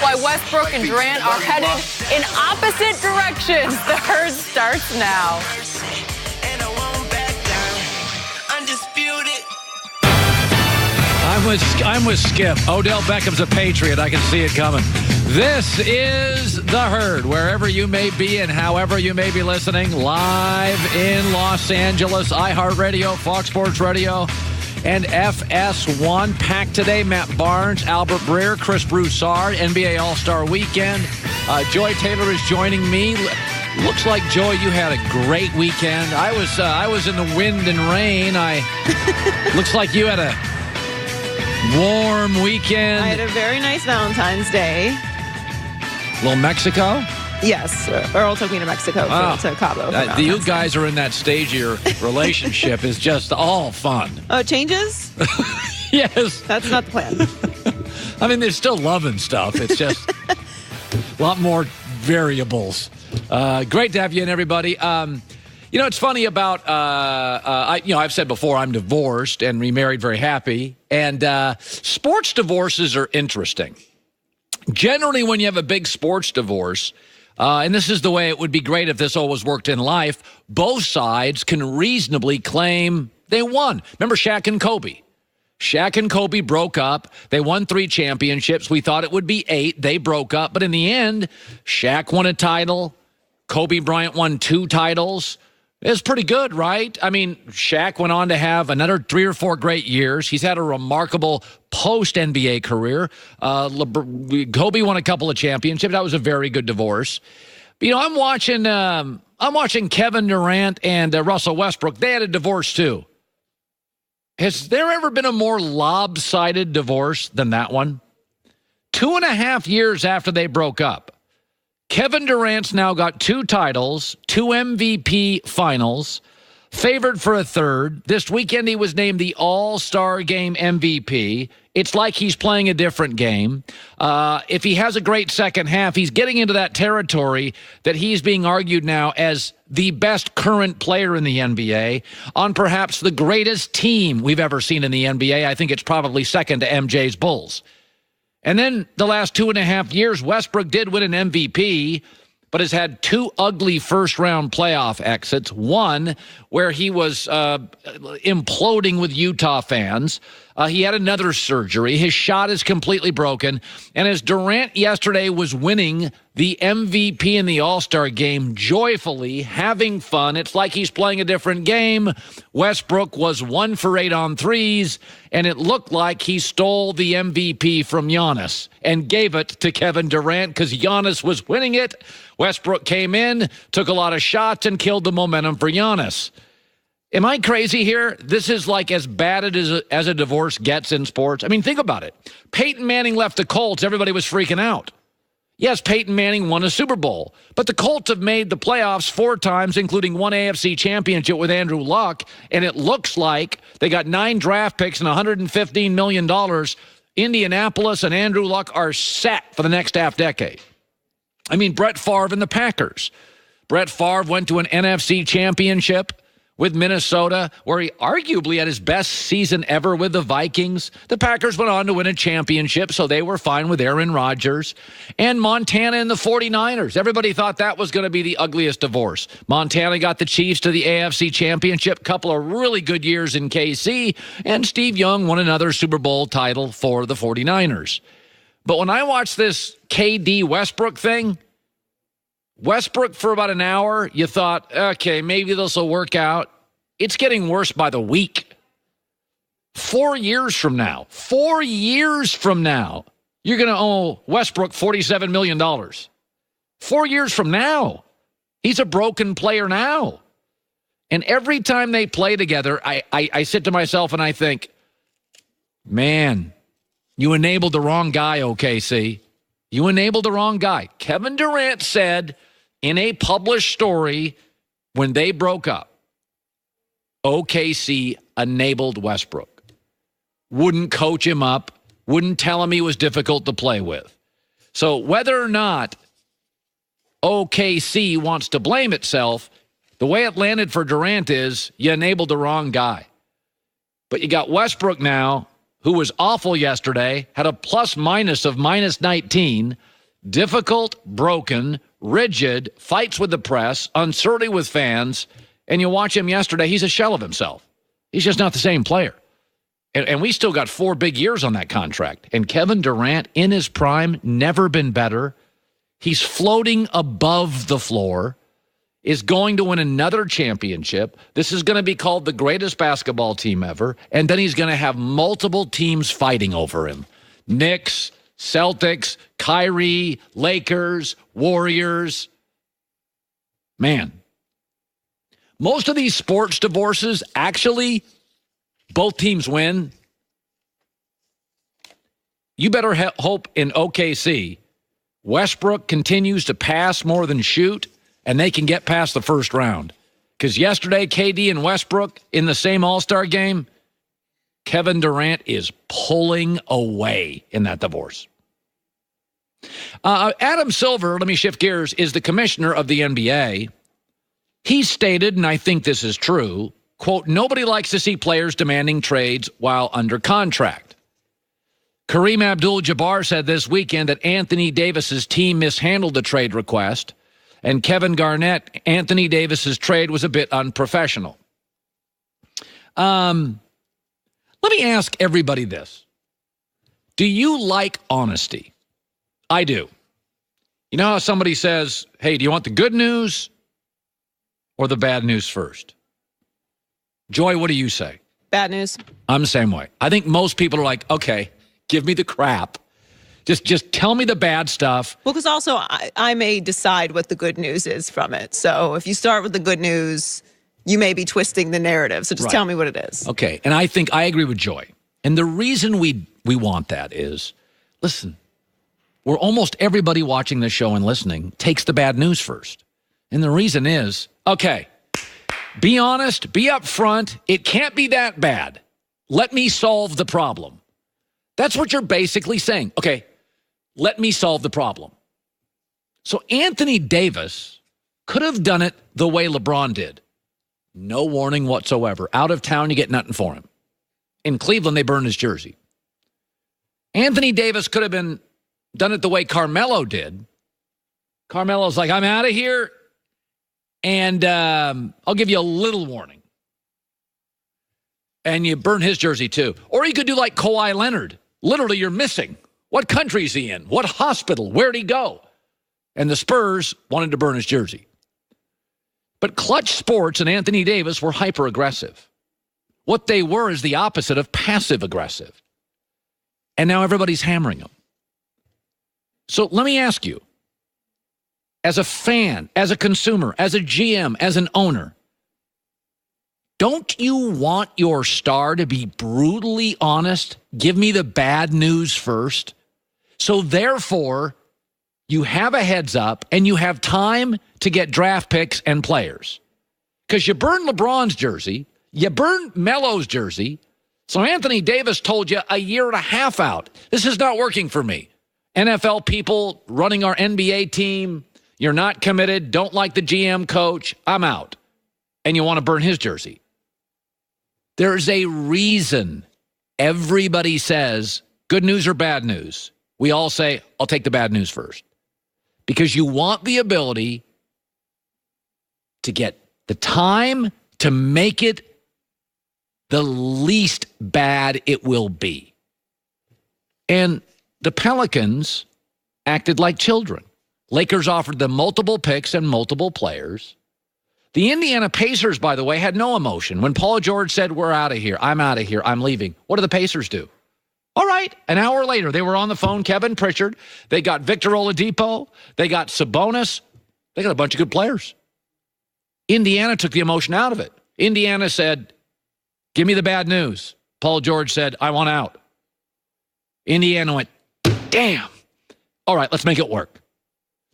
why Westbrook and Durant are headed in opposite directions. The Herd starts now. I'm with Skip. Odell Beckham's a Patriot. I can see it coming. This is The Herd, wherever you may be and however you may be listening, live in Los Angeles, iHeartRadio, Fox Sports Radio, and FS1. Packed today, Matt Barnes, Albert Breer, Chris Broussard, NBA All-Star Weekend. Joy Taylor is joining me. Looks like, Joy, you had a great weekend. I was in the wind and rain. Looks like you had a warm weekend. I had a very nice Valentine's Day. Little Mexico? Yes. Earl took me to Mexico to Cabo. You guys are in that stage of your relationship is just all fun. Oh, it changes? Yes. That's not the plan. I mean, they're still loving stuff. It's just a lot more variables. Great to have you in, everybody. It's funny about, I've said before, I'm divorced and remarried, very happy. And sports divorces are interesting. Generally, when you have a big sports divorce, and this is the way it would be great if this always worked in life, both sides can reasonably claim they won. Remember Shaq and Kobe? Shaq and Kobe broke up. They won 3 championships. We thought it would be 8. They broke up. But in the end, Shaq won a title. Kobe Bryant won 2 titles. It's pretty good, right? I mean, Shaq went on to have another 3 or 4 great years. He's had a remarkable post-NBA career. Kobe won a couple of championships. That was a very good divorce. But, I'm watching Kevin Durant and Russell Westbrook. They had a divorce too. Has there ever been a more lopsided divorce than that one? 2.5 years after they broke up, Kevin Durant's now got 2 titles, 2 MVP finals, favored for a 3rd. This weekend he was named the All-Star Game MVP. It's like he's playing a different game. If he has a great second half, he's getting into that territory that he's being argued now as the best current player in the NBA on perhaps the greatest team we've ever seen in the NBA. I think it's probably second to MJ's Bulls. And then the last 2.5 years, Westbrook did win an MVP, but has had 2 ugly first-round playoff exits. One where he was imploding with Utah fans. He had another surgery. His shot is completely broken. And as Durant yesterday was winning the MVP in the All-Star game joyfully, having fun, it's like he's playing a different game. Westbrook was 1 for 8 on threes, and it looked like he stole the MVP from Giannis and gave it to Kevin Durant because Giannis was winning it. Westbrook came in, took a lot of shots, and killed the momentum for Giannis. Am I crazy here? This is like as bad as a divorce gets in sports. I mean, think about it. Peyton Manning left the Colts. Everybody was freaking out. Yes, Peyton Manning won a Super Bowl, but the Colts have made the playoffs 4 times, including 1 AFC championship with Andrew Luck, and it looks like they got 9 draft picks and $115 million. Indianapolis and Andrew Luck are set for the next half decade. I mean, Brett Favre and the Packers. Brett Favre went to an NFC championship with Minnesota, where he arguably had his best season ever with the Vikings. The Packers went on to win a championship, so they were fine with Aaron Rodgers. And Montana and the 49ers. Everybody thought that was going to be the ugliest divorce. Montana got the Chiefs to the AFC championship, couple of really good years in KC, and Steve Young won another Super Bowl title for the 49ers. But when I watched this KD Westbrook thing, Westbrook for about an hour, you thought, okay, maybe this will work out. It's getting worse by the week. 4 years from now, you're going to owe Westbrook $47 million. 4 years from now, he's a broken player now. And every time they play together, I sit to myself and I think, man, you enabled the wrong guy, OKC. You enabled the wrong guy. Kevin Durant said in a published story when they broke up, OKC enabled Westbrook. Wouldn't coach him up, wouldn't tell him he was difficult to play with. So whether or not OKC wants to blame itself, the way it landed for Durant is you enabled the wrong guy. But you got Westbrook now, who was awful yesterday, had a plus-minus of -19, difficult, broken, rigid, fights with the press, uncertainty with fans, and you watch him yesterday, he's a shell of himself. He's just not the same player. And we still got 4 big years on that contract. And Kevin Durant, in his prime, never been better. He's floating above the floor, is going to win another championship. This is going to be called the greatest basketball team ever. And then he's going to have multiple teams fighting over him. Knicks, Celtics, Kyrie, Lakers, Warriors. Man, most of these sports divorces, actually, both teams win. You better hope in OKC, Westbrook continues to pass more than shoot, and they can get past the first round. Because yesterday, KD and Westbrook in the same All-Star game, Kevin Durant is pulling away in that divorce. Adam Silver, let me shift gears, is the commissioner of the NBA. He stated, and I think this is true, quote, nobody likes to see players demanding trades while under contract. Kareem Abdul-Jabbar said this weekend that Anthony Davis's team mishandled the trade request, and Kevin Garnett, Anthony Davis's trade was a bit unprofessional. Let me ask everybody this. Do you like honesty? I do. You know how somebody says, hey, do you want the good news or the bad news first? Joy, what do you say? Bad news. I'm the same way. I think most people are like, okay, give me the crap. Just tell me the bad stuff. Well, because also I may decide what the good news is from it. So if you start with the good news, you may be twisting the narrative. So just tell me what it is. Okay, and I think I agree with Joy. And the reason we want that is, listen, where almost everybody watching this show and listening takes the bad news first. And the reason is, okay, be honest, be upfront. It can't be that bad. Let me solve the problem. That's what you're basically saying. Okay, let me solve the problem. So Anthony Davis could have done it the way LeBron did. No warning whatsoever. Out of town, you get nothing for him. In Cleveland, they burned his jersey. Anthony Davis could have done it the way Carmelo did. Carmelo's like, I'm out of here, and I'll give you a little warning. And you burn his jersey too. Or you could do like Kawhi Leonard. Literally, you're missing. What country is he in? What hospital? Where'd he go? And the Spurs wanted to burn his jersey. But Clutch Sports and Anthony Davis were hyper-aggressive. What they were is the opposite of passive-aggressive. And now everybody's hammering them. So let me ask you, as a fan, as a consumer, as a GM, as an owner, don't you want your star to be brutally honest? Give me the bad news first. So therefore, you have a heads up and you have time to get draft picks and players. Because you burned LeBron's jersey, you burned Melo's jersey, so Anthony Davis told you a year and a half out, this is not working for me. NFL people running our NBA team, you're not committed, don't like the GM coach, I'm out. And you want to burn his jersey. There's a reason everybody says good news or bad news. We all say, I'll take the bad news first. Because you want the ability to get the time to make it the least bad it will be. And the Pelicans acted like children. Lakers offered them multiple picks and multiple players. The Indiana Pacers, by the way, had no emotion. When Paul George said, we're out of here, I'm leaving. What do the Pacers do? All right, an hour later, they were on the phone, Kevin Pritchard. They got Victor Oladipo. They got Sabonis. They got a bunch of good players. Indiana took the emotion out of it. Indiana said, give me the bad news. Paul George said, I want out. Indiana went, damn. All right, let's make it work.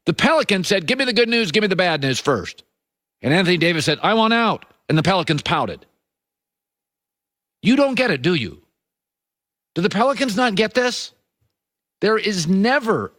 The Pelicans said, give me the good news, give me the bad news first. And Anthony Davis said, I want out. And the Pelicans pouted. You don't get it, do you? Do the Pelicans not get this? There is never